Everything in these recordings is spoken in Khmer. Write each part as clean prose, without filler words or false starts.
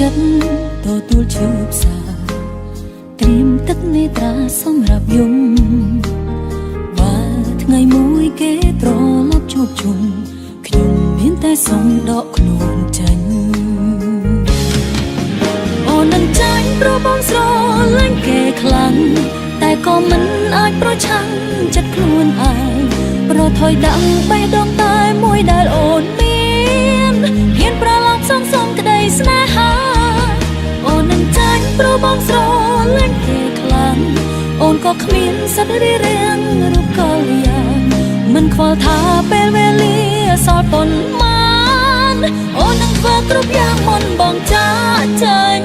ចិត្តទទួលឈឺផ្សាត្រៀមទឹកនេត្រាសម្រាប់យំបើថ្ងៃមួយគេត្រឡប់ជួបជុំខ្ញុំមានតែសងដកខ្លួនចេញអូននឹងចាញ់ព្រោះបងស្រឡាញ់គេខ្លាំងតែក៏មិនអាចប្រឆាំងចិត្តខ្លួនឯងប្រថុយដាក់បេះដូងតែមួយដែលអូនមានហ៊ានប្រឡប់សងសំក្តីស្នេហាអូននឹងចាញ់ព្រោះបងស្រឡាញ់គេខ្លាំងអូនក៏គ្មានសិទ្ធិរៀបរៀងរូបកលយ៉ាងមិនខ្វល់ថាពេលវេលាសល់ប៉ុន្មានអូននឹងធ្វើគ្រប់យ៉ាងមុនបងចាកចេញ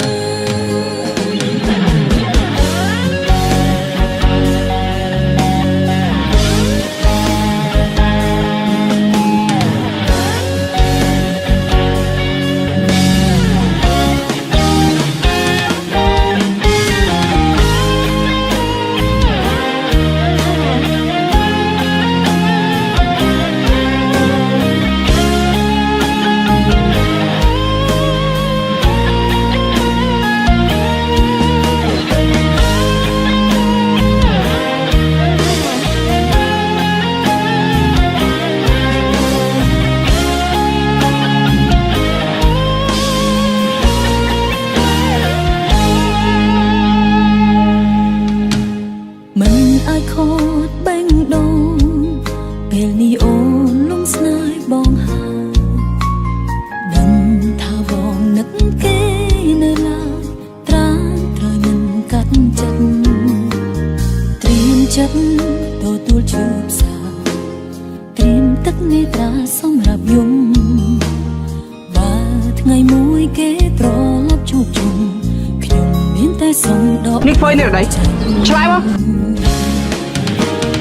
ខូចបេងដូងពេលនេះអូនលងស្នេហ៍បងហើយដឹងថាបងនឹកគេនៅឡើយត្រាំត្រើយមិនកាត់ចិត្តត្រៀមចិត្តទទួលឈឺផ្សាត្រៀមទឹកនេត្រាសម្រាប់យំបើថ្ងៃមួយគេត្រឡប់ជួបជុំខ្ញុំមានតែសងដកនេះធ្វើនេះដៃឆ្លើយមក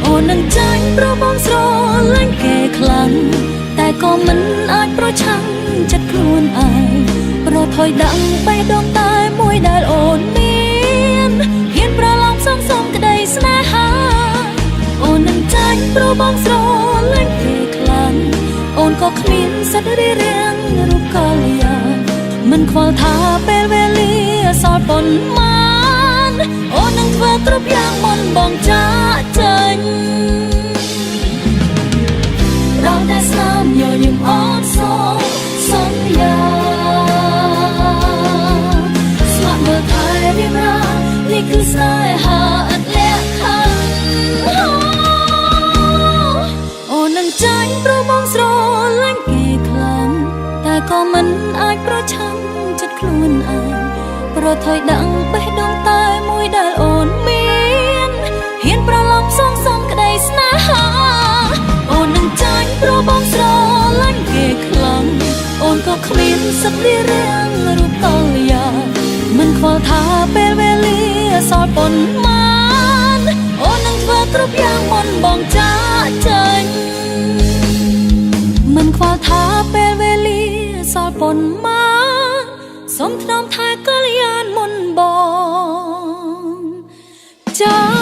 អូននឹងចាញ់ព្រោះបងស្រឡាញ់គេខ្លាំងតែក៏មិនអាចប្រឆាំងចិត្តខ្លួនឯងប្រថុយដាក់បេះដូងតែមួយដែលអូនមានហ៊ានប្រឡប់សងសំក្តីស្នេហាអូននឹងចាញ់ព្រោះបងស្រឡាញ់គេខ្លាំងអូនក៏គ្មានសិទ្ធិរៀបរៀងរូបកលយ៉ាងមិនខ្វល់ថាពេលវេលាសល់ប៉ុន្មានអូននឹងធ្វើគ្រប់យ៉ាងមុនបងចាកចេញរងតែស្នាមញញឹមអត់សងសន្យាស្លាប់មើលថែរៀបរានេះគឺស្នេហាអត់លក្ខខណ្ឌអូននឹងចាញ់ព្រោះបងស្រឡាញ់គេខ្លាំងតែក៏មិនអាចប្រឆាំងចិត្តខ្លួនឯងប្រថុយដាក់បេះដូងតែមួយដែលអូនមានហ៊ានប្រឡប់សងសំក្តីស្នេហាអូននឹងចាញ់ព្រោះបងស្រឡាញ់គេខ្លាំងអូនក៏គ្មានសិទ្ធិរៀបរៀងរូបកលយ៉ាងមិនខ្វល់ថាពេលវេលាសល់ប៉ុន្មានអូននឹងធ្វើគ្រប់យ៉ាងមុនបងចាកចេញមិនខ្វល់ថាពេលវេលាសល់ប៉ុន្មានសូមថ្នមថែកលយានមុនបងចា